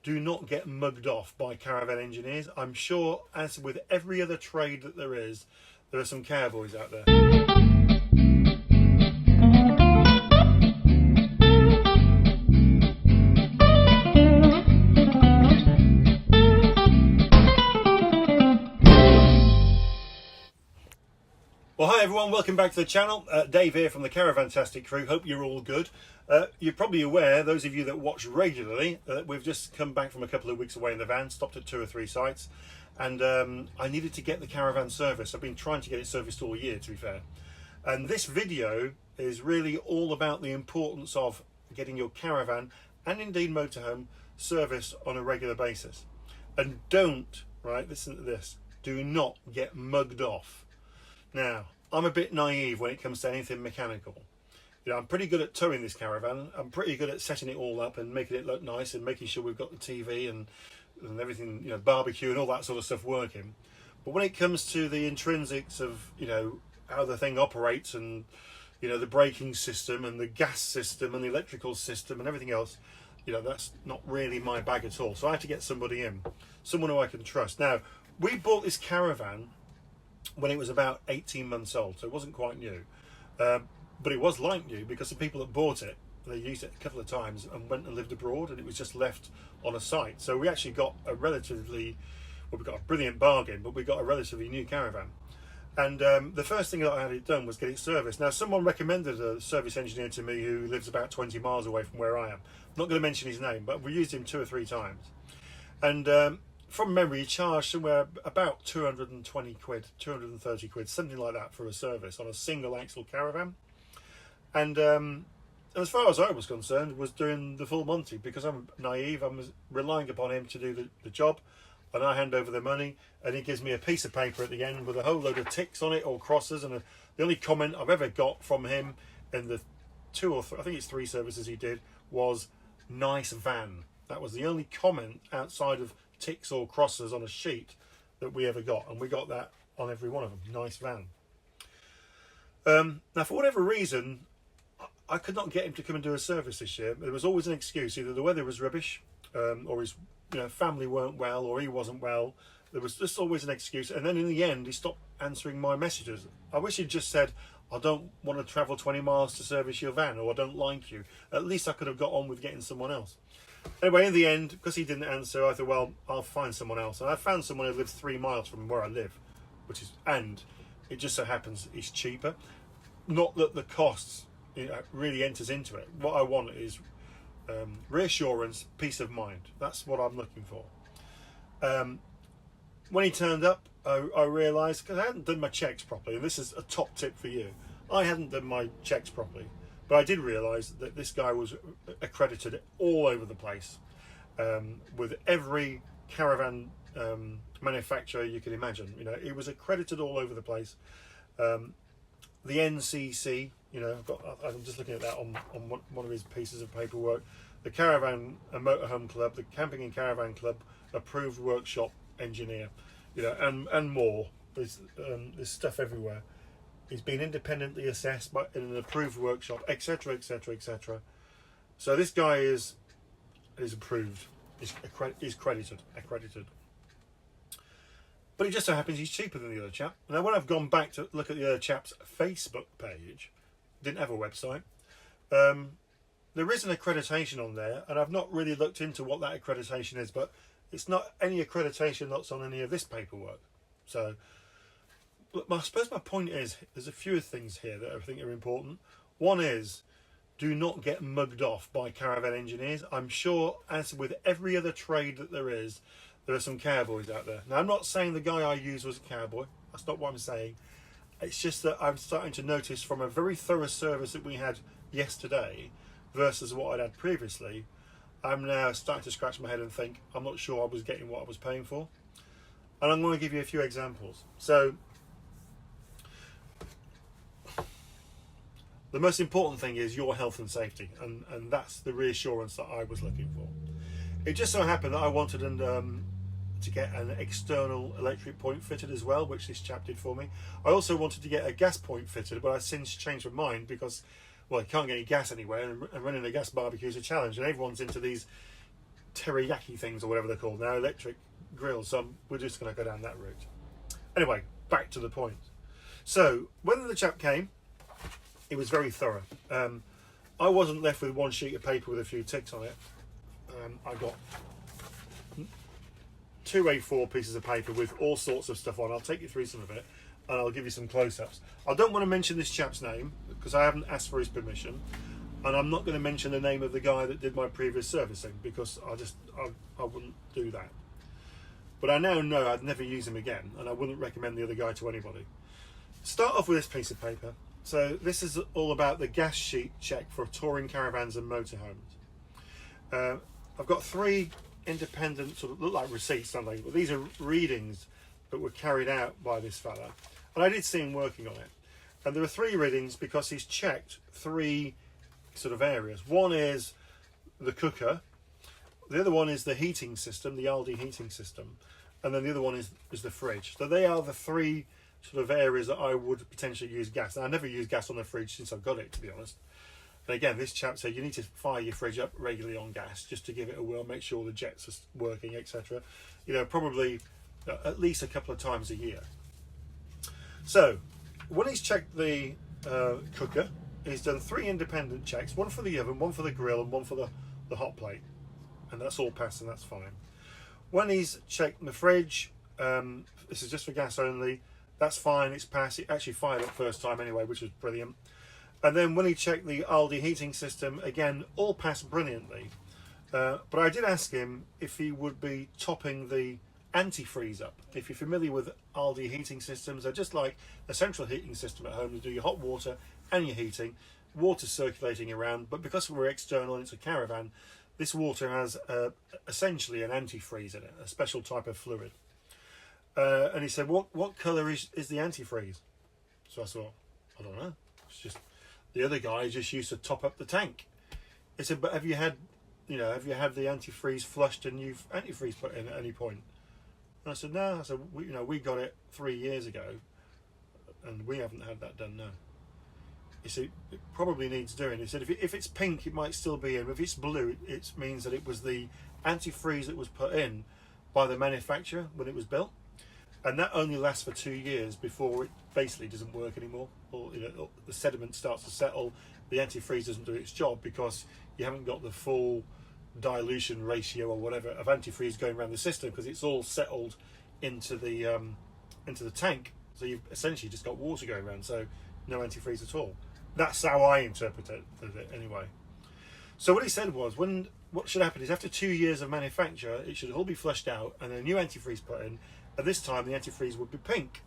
do not get mugged off by caravan engineers. I'm sure, as with every other trade that there are some cowboys out there. Well, hi everyone, welcome back to the channel. Dave here from the Caravantastic crew. Hope you're all good. You're probably aware, those of you that watch regularly, we've just come back from a couple of weeks away in the van, stopped at 2 or 3 sites, and I needed to get the caravan serviced. I've been trying to get it serviced all year, to be fair. And this video is really all about the importance of getting your caravan, and indeed motorhome, serviced on a regular basis. And don't, right, listen to this, do not get mugged off. Now, I'm a bit naive when it comes to anything mechanical. You know, I'm pretty good at towing this caravan. I'm pretty good at setting it all up and making it look nice and making sure we've got the TV and everything, you know, barbecue and all that sort of stuff working. But when it comes to the intrinsics of, you know, how the thing operates and, you know, the braking system and the gas system and the electrical system and everything else, you know, that's not really my bag at all. So I had to get somebody in, someone who I can trust. Now, we bought this caravan when it was about 18 months old, so it wasn't quite new, but it was like new because the people that bought it, they used it a couple of times and went and lived abroad, and it was just left on a site. So we actually got a relatively, well, we got a brilliant bargain, but we got a relatively new caravan. And the first thing that I had it done was get it serviced. Now, someone recommended a service engineer to me who lives about 20 miles away from where I am. I'm not going to mention his name, but we used him 2 or 3 times. And from memory, he charged somewhere about 220 quid, 230 quid, something like that for a service on a single axle caravan. And as far as I was concerned, was doing the full Monty, because I'm naive. I was relying upon him to do the job, and I hand over the money, and he gives me a piece of paper at the end with a whole load of ticks on it, or crosses. And the only comment I've ever got from him in the 2 or 3, I think it's 3 services he did, was "nice van." That was the only comment outside of ticks or crosses on a sheet that we ever got, and we got that on every one of them. Nice van. Now, for whatever reason, I could not get him to come and do a service this year. There was always an excuse: either the weather was rubbish, or his family weren't well, or he wasn't well. There was just always an excuse. And then in the end, he stopped answering my messages. I wish he'd just said, "I don't want to travel 20 miles to service your van," or "I don't like you." At least I could have got on with getting someone else. Anyway, in the end, because he didn't answer, I thought, well, I'll find someone else. And I found someone who lives 3 miles from where I live, and it just so happens it's cheaper. Not that the costs really enters into it. What I want is reassurance, peace of mind. That's what I'm looking for. When he turned up, I realised, because I hadn't done my checks properly, and this is a top tip for you, I hadn't done my checks properly. But I did realise that this guy was accredited all over the place, with every caravan manufacturer you can imagine. You know, he was accredited all over the place. The NCC, you know, I'm just looking at that on one of his pieces of paperwork. The Caravan and Motorhome Club, the Camping and Caravan Club, approved workshop engineer, you know, and more. There's stuff everywhere. He's been independently assessed in an approved workshop, etc., etc., etc. So this guy is approved, is accredited. But it just so happens he's cheaper than the other chap. Now, when I've gone back to look at the other chap's Facebook page, didn't have a website. There is an accreditation on there, and I've not really looked into what that accreditation is, but it's not any accreditation that's on any of this paperwork. So, I suppose my point is, there's a few things here that I think are important. One is, do not get mugged off by caravan engineers. I'm sure, as with every other trade that there are some cowboys out there. Now, I'm not saying the guy I used was a cowboy. That's not what I'm saying. It's just that I'm starting to notice from a very thorough service that we had yesterday versus what I'd had previously, I'm now starting to scratch my head and think, I'm not sure I was getting what I was paying for. And I'm going to give you a few examples. So, the most important thing is your health and safety, and that's the reassurance that I was looking for. It just so happened that I wanted to get an external electric point fitted as well, which this chap did for me. I also wanted to get a gas point fitted, but I've since changed my mind because, well, you can't get any gas anywhere, and running a gas barbecue is a challenge, and everyone's into these teriyaki things or whatever they're called now, electric grills. So we're just going to go down that route. Anyway, back to the point. So when the chap came, it was very thorough. I wasn't left with one sheet of paper with a few ticks on it. I got 2 A4 pieces of paper with all sorts of stuff on. I'll take you through some of it and I'll give you some close-ups. I don't want to mention this chap's name because I haven't asked for his permission, and I'm not going to mention the name of the guy that did my previous servicing because I wouldn't do that. But I now know I'd never use him again, and I wouldn't recommend the other guy to anybody. Start off with this piece of paper. So this is all about the gas sheet check for touring caravans and motorhomes. I've got 3 independent, sort of look like receipts, don't they? But these are readings that were carried out by this fella, and I did see him working on it. And there are 3 readings because he's checked 3 sort of areas. One is the cooker, the other one is the heating system, the Aldi heating system, and then the other one is the fridge. So they are the 3 sort of areas that I would potentially use gas. And I never used gas on the fridge since I've got it, to be honest. And again, this chap said you need to fire your fridge up regularly on gas just to give it a whirl, make sure the jets are working, etc. You know, probably at least a couple of times a year. So when he's checked the cooker, he's done 3 independent checks, one for the oven, one for the grill, and one for the hot plate, and that's all passed, and that's fine. When he's checked the fridge, this is just for gas only, that's fine, it's passed. It actually fired up first time anyway, which was brilliant. And then when he checked the Aldi heating system, again, all passed brilliantly. But I did ask him if he would be topping the antifreeze up. If you're familiar with Aldi heating systems, they're just like a central heating system at home. You do your hot water and your heating, water circulating around. But because we're external and it's a caravan, this water has essentially an antifreeze in it, a special type of fluid. And he said, what colour is the antifreeze? So I thought, I don't know. It's just the other guy just used to top up the tank. He said, but have you had the antifreeze flushed and you've antifreeze put in at any point? And I said, no. I said, we got it 3 years ago, and we haven't had that done, no. He said, it probably needs doing. He said, if it's pink, it might still be in. If it's blue, it means that it was the antifreeze that was put in by the manufacturer when it was built. And that only lasts for 2 years before it basically doesn't work anymore. Or the sediment starts to settle, the antifreeze doesn't do its job because you haven't got the full dilution ratio or whatever of antifreeze going around the system, because it's all settled into the tank. So you've essentially just got water going around, so no antifreeze at all. That's how I interpreted it anyway. So what he said was, what should happen is after 2 years of manufacture, it should all be flushed out and a new antifreeze put in. And this time the antifreeze would be pink,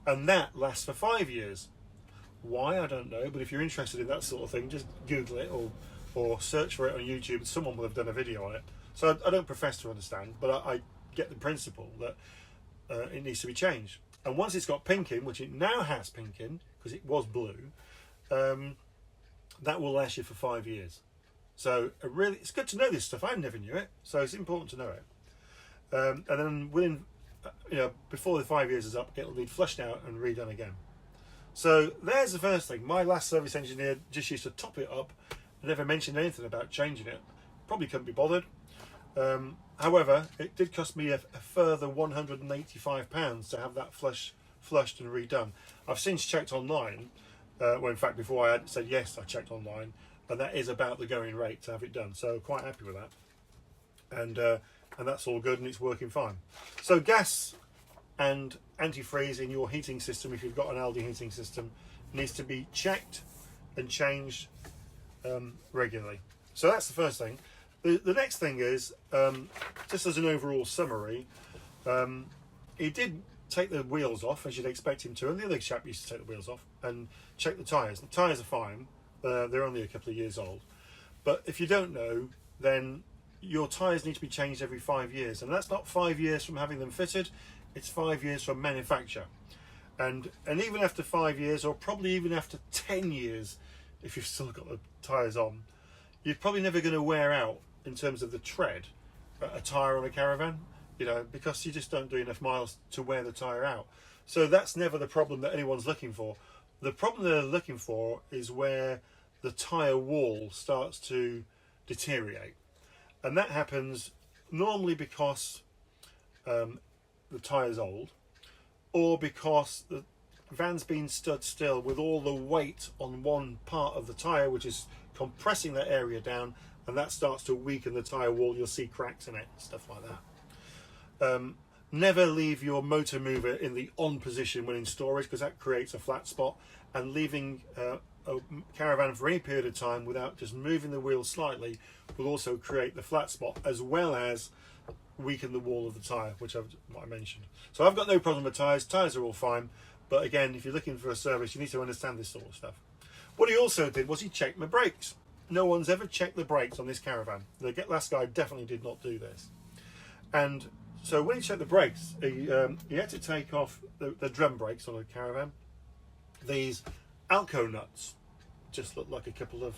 and that lasts for 5 years. Why, I don't know, but if you're interested in that sort of thing, just Google it or search for it on YouTube. Someone will have done a video on it. So I don't profess to understand, but I get the principle that it needs to be changed. And once it's got pink in, which it now has pink in because it was blue, that will last you for 5 years. So it's good to know this stuff. I never knew it, so it's important to know it. And then within, before the 5 years is up, it'll need flushed out and redone again. So there's the first thing. My last service engineer just used to top it up, never mentioned anything about changing it. Probably couldn't be bothered. However, it did cost me a further £185 to have that flushed and redone. I've since checked online. Well, in fact, before I had said yes, I checked online, and that is about the going rate to have it done. So quite happy with that. And that's all good, and it's working fine. So gas and antifreeze in your heating system, if you've got an Aldi heating system, needs to be checked and changed regularly. So that's the first thing. The next thing is, just as an overall summary, he did take the wheels off, as you'd expect him to, and the other chap used to take the wheels off and check the tyres. The tyres are fine, they're only a couple of years old. But if you don't know, then your tyres need to be changed every 5 years, and that's not 5 years from having them fitted, it's 5 years from manufacture. And even after 5 years, or probably even after 10 years, if you've still got the tyres on, you're probably never going to wear out in terms of the tread a tyre on a caravan, because you just don't do enough miles to wear the tyre out. So that's never the problem that anyone's looking for. The problem they're looking for is where the tyre wall starts to deteriorate. And that happens normally because the tyre's old, or because the van's been stood still with all the weight on one part of the tyre, which is compressing that area down, and that starts to weaken the tyre wall. You'll see cracks in it, stuff like that. Never leave your motor mover in the on position when in storage, because that creates a flat spot, and leaving a caravan for any period of time without just moving the wheel slightly will also create the flat spot, as well as weaken the wall of the tyre, which I mentioned. So I've got no problem with tyres. Tyres are all fine, but again, if you're looking for a service, you need to understand this sort of stuff. What he also did was he checked my brakes. No one's ever checked the brakes on this caravan. The last guy definitely did not do this. And so when he checked the brakes, he had to take off the drum brakes on a caravan. These Alco nuts just look like a couple of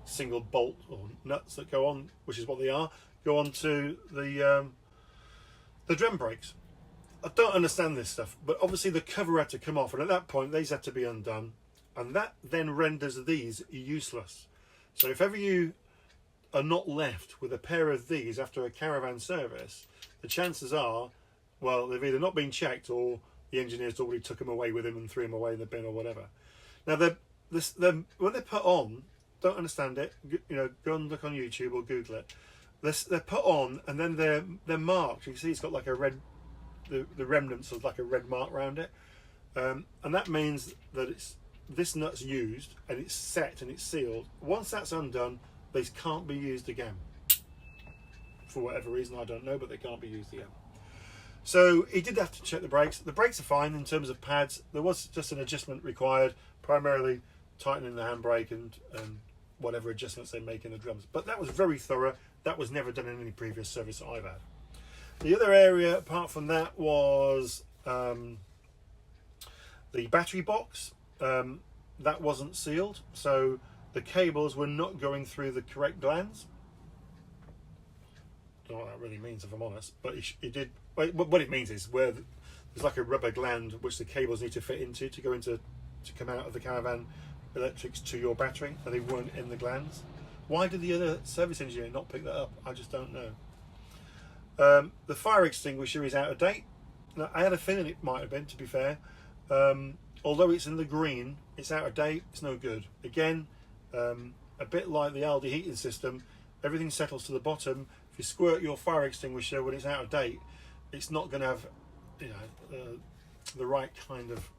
single bolt or nuts that go on, which is what they are, go onto the drum brakes. I don't understand this stuff, but obviously the cover had to come off, and at that point these had to be undone, and that then renders these useless. So if ever you are not left with a pair of these after a caravan service, the chances are, well, they've either not been checked or the engineers already took them away with him and threw them away in the bin or whatever. Now when they're put on, don't understand it, you know, go and look on YouTube or Google it. They're put on and then they're marked. You can see it's got like a red, the remnants of like a red mark around it, and that means that this nut's used and it's set and it's sealed. Once that's undone, these can't be used again. For whatever reason, I don't know, but they can't be used again. So he did have to check the brakes. The brakes are fine in terms of pads. There was just an adjustment required, primarily tightening the handbrake and whatever adjustments they make in the drums. But that was very thorough. That was never done in any previous service that I've had. The other area apart from that was the battery box. That wasn't sealed, so the cables were not going through the correct glands. I don't know what that really means, if I'm honest, but it did. What it means is where there's like a rubber gland which the cables need to fit into to come out of the caravan electrics to your battery, and they weren't in the glands. Why did the other service engineer not pick that up? I just don't know. The fire extinguisher is out of date. Now, I had a feeling it might have been, to be fair. Although it's in the green, it's out of date, it's no good. Again, a bit like the Aldi heating system, everything settles to the bottom. If you squirt your fire extinguisher when it's out of date, it's not going to have, you know, the right kind of,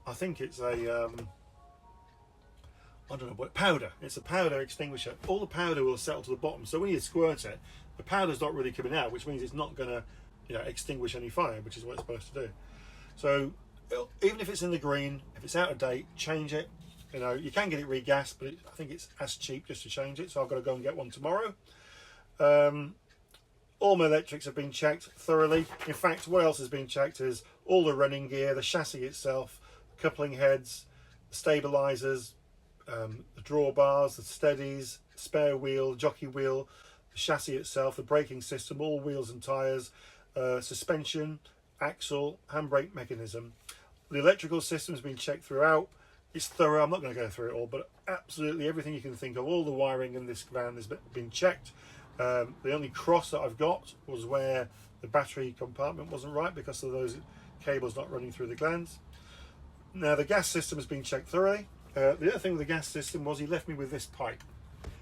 I think it's a, I don't know what, powder. It's a powder extinguisher. All the powder will settle to the bottom. So when you squirt it, the powder's not really coming out, which means it's not going to, you know, extinguish any fire, which is what it's supposed to do. So even if it's in the green, if it's out of date, change it. You know, you can get it regassed, but I think it's as cheap just to change it. So I've got to go and get one tomorrow. All my electrics have been checked thoroughly. In fact, what else has been checked is all the running gear, the chassis itself, coupling heads, stabilizers, the drawbars, the steadies, spare wheel, jockey wheel, the chassis itself, the braking system, all wheels and tyres, suspension, axle, handbrake mechanism. The electrical system has been checked throughout. It's thorough. I'm not going to go through it all, but absolutely everything you can think of, all the wiring in this van has been checked. The only cross that I've got was where the battery compartment wasn't right because of those cables not running through the glands. Now the gas system has been checked thoroughly. The other thing with the gas system was he left me with this pipe.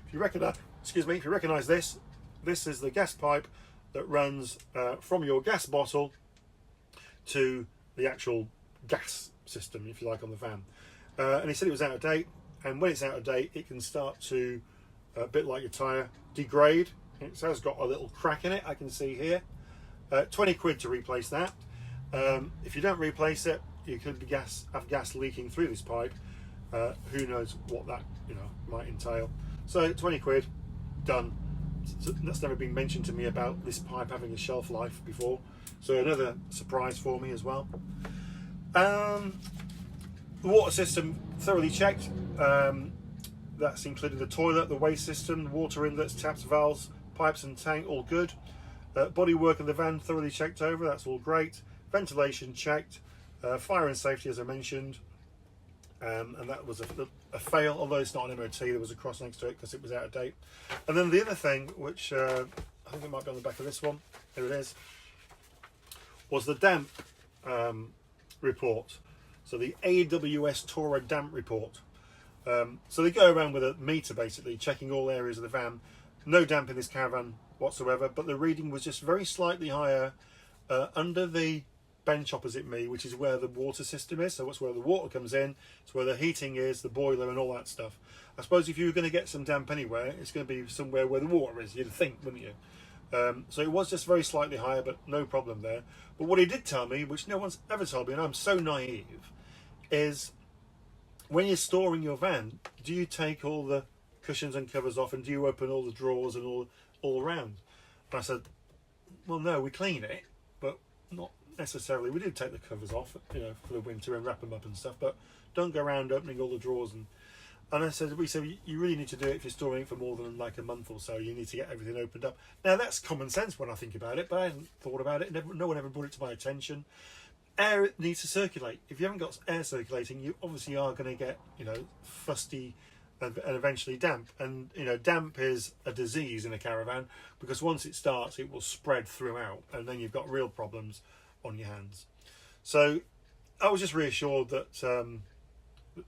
If you recognise this, this is the gas pipe that runs from your gas bottle to the actual gas system, if you like, on the van. And he said it was out of date, and when it's out of date it can start to, a bit like your tyre, degrade. It has got a little crack in it, I can see here. 20 quid to replace that. If you don't replace it, you could have gas leaking through this pipe. Who knows what that, you know, might entail. So 20 quid, done. So that's never been mentioned to me about this pipe having a shelf life before, so another surprise for me as well. The water system thoroughly checked. That's included the toilet, the waste system, the water inlets, taps, valves, pipes and tank, all good. Bodywork of the van thoroughly checked over, that's all great. Ventilation checked. Fire and safety, as I mentioned. and that was a fail, although it's not an MOT. There was a cross next to it because it was out of date. And then the other thing, which I think it might be on the back of this one, here it is, was the damp report. So the AWS Tourer damp report. So they go around with a meter basically checking all areas of the van. No damp in this caravan whatsoever, but the reading was just very slightly higher under the bench opposite me, which is where the water system is. So that's where the water comes in, it's where the heating is, the boiler and all that stuff. I suppose if you were going to get some damp anywhere, it's going to be somewhere where the water is, you'd think, wouldn't you? So it was just very slightly higher, but no problem there. But what he did tell me, which no one's ever told me, and I'm so naive, is when you're storing your van, do you take all the cushions and covers off, and do you open all the drawers and all around? And I said, well, no, we clean it, but not necessarily. We do take the covers off, you know, for the winter and wrap them up and stuff, but don't go around opening all the drawers. And I said, you really need to do it if you're storing it for more than like a month or so. You need to get everything opened up. Now that's common sense when I think about it, but I hadn't thought about it. No one ever brought it to my attention. Air needs to circulate. If you haven't got air circulating, you obviously are going to get, you know, fusty and eventually damp. And, you know, damp is a disease in a caravan because once it starts, it will spread throughout, and then you've got real problems on your hands. So I was just reassured that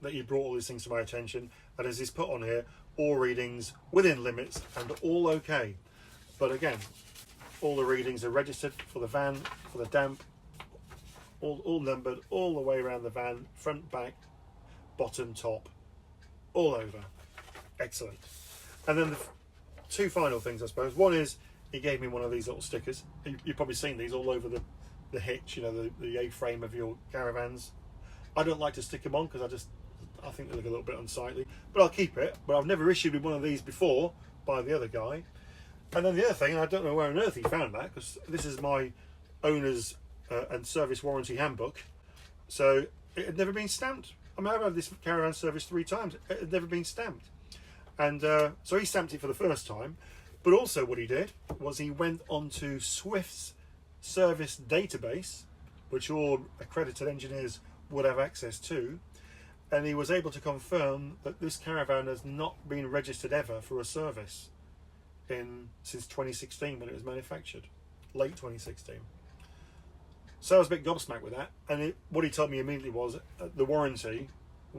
that you brought all these things to my attention, and as he's put on here, all readings within limits and all okay. But again, all the readings are registered for the van, for the damp, all numbered all the way around the van, front, back, bottom, top, all over. Excellent. And then the two final things, I suppose. One is he gave me one of these little stickers. You've probably seen these all over the hitch, you know, the A-frame of your caravans. I don't like to stick them on because I think they look a little bit unsightly, but I'll keep it. But I've never issued with one of these before by the other guy. And then the other thing, I don't know where on earth he found that, because this is my owner's and service warranty handbook, so it had never been stamped. I mean, I've had this caravan service 3 times, it had never been stamped. And so he stamped it for the first time, but also what he did was he went onto Swift's service database, which all accredited engineers would have access to, and he was able to confirm that this caravan has not been registered ever for a service since 2016 when it was manufactured, late 2016. So I was a bit gobsmacked with that, and what he told me immediately was the warranty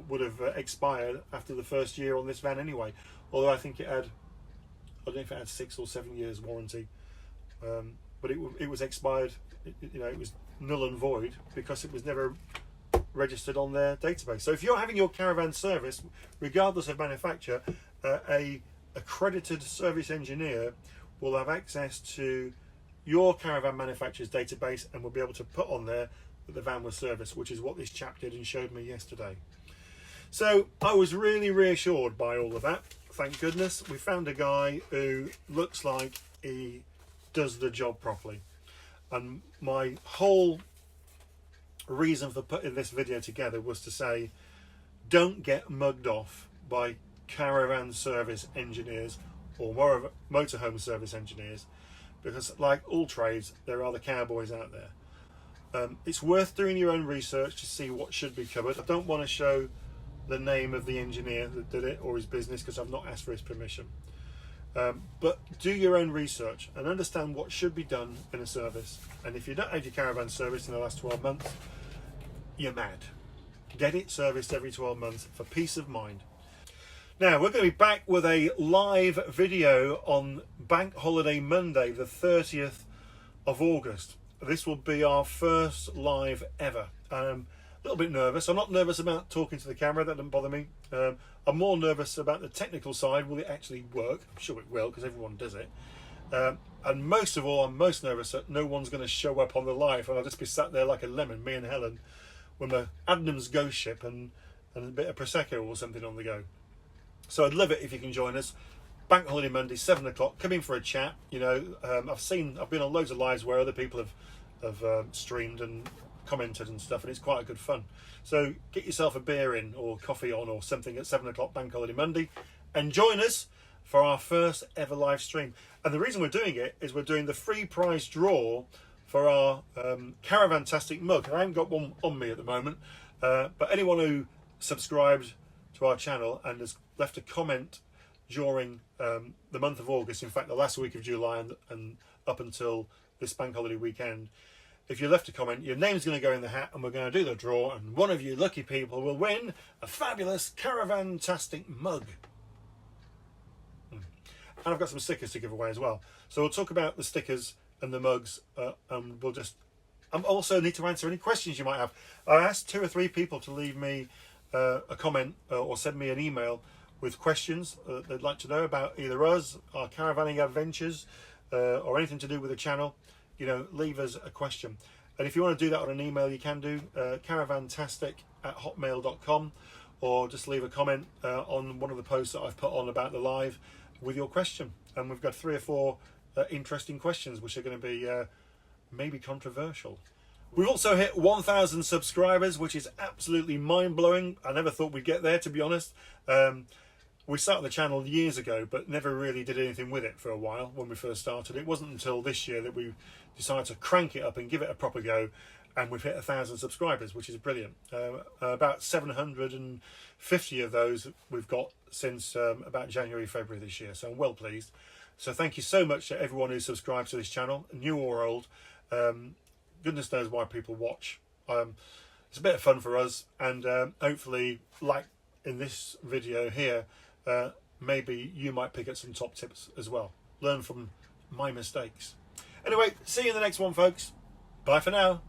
would have expired after the first year on this van anyway, although I think it had, I don't know if it had 6 or 7 years warranty, but it was expired, you know, it was null and void because it was never registered on their database. So if you're having your caravan service, regardless of manufacturer, a accredited service engineer will have access to your caravan manufacturer's database and will be able to put on there that the van was serviced, which is what this chap did and showed me yesterday. So I was really reassured by all of that. Thank goodness we found a guy who looks like he does the job properly. And my whole reason for putting this video together was to say, don't get mugged off by caravan service engineers or motorhome service engineers, because like all trades, there are the cowboys out there. It's worth doing your own research to see what should be covered. I don't want to show the name of the engineer that did it or his business because I've not asked for his permission. But do your own research and understand what should be done in a service. And if you don't have your caravan service in the last 12 months, you're mad. Get it serviced every 12 months for peace of mind. Now, we're going to be back with a live video on Bank Holiday Monday, the 30th of August. This will be our first live ever. A little bit nervous. I'm not nervous about talking to the camera, that doesn't bother me. I'm more nervous about the technical side. Will it actually work? I'm sure it will, because everyone does it. And most of all, I'm most nervous that no one's going to show up on the live, and I'll just be sat there like a lemon, me and Helen, with my Adnams ghost ship and a bit of Prosecco or something on the go. So I'd love it if you can join us. Bank Holiday Monday, 7 o'clock. Come in for a chat. You know, I've been on loads of lives where other people have streamed and commented and stuff, and it's quite a good fun. So get yourself a beer in or coffee on or something at 7 o'clock Bank Holiday Monday and join us for our first ever live stream. And the reason we're doing it is we're doing the free prize draw for our Caravantastic mug. I haven't got one on me at the moment, but anyone who subscribed to our channel and has left a comment during the month of August, in fact the last week of July and up until this bank holiday weekend, if you left a comment, your name's going to go in the hat and we're going to do the draw, and one of you lucky people will win a fabulous Caravantastic mug. And I've got some stickers to give away as well. So we'll talk about the stickers and the mugs, and we'll just... I also need to answer any questions you might have. I asked 2 or 3 people to leave me a comment or send me an email with questions they'd like to know about either us, our caravanning adventures, or anything to do with the channel. You know, leave us a question. And if you want to do that on an email, you can do caravantastic@hotmail.com, or just leave a comment on one of the posts that I've put on about the live with your question. And we've got 3 or 4 interesting questions which are going to be maybe controversial. We've also hit 1,000 subscribers, which is absolutely mind-blowing. I never thought we'd get there, to be honest. We started the channel years ago, but never really did anything with it for a while when we first started. It wasn't until this year that we decided to crank it up and give it a proper go, and we've hit 1,000 subscribers, which is brilliant. About 750 of those we've got since about January, February this year, so I'm well pleased. So thank you so much to everyone who subscribes to this channel, new or old. Goodness knows why people watch. It's a bit of fun for us, and hopefully, like in this video here, maybe you might pick up some top tips as well. Learn from my mistakes. Anyway, see you in the next one, folks. Bye for now.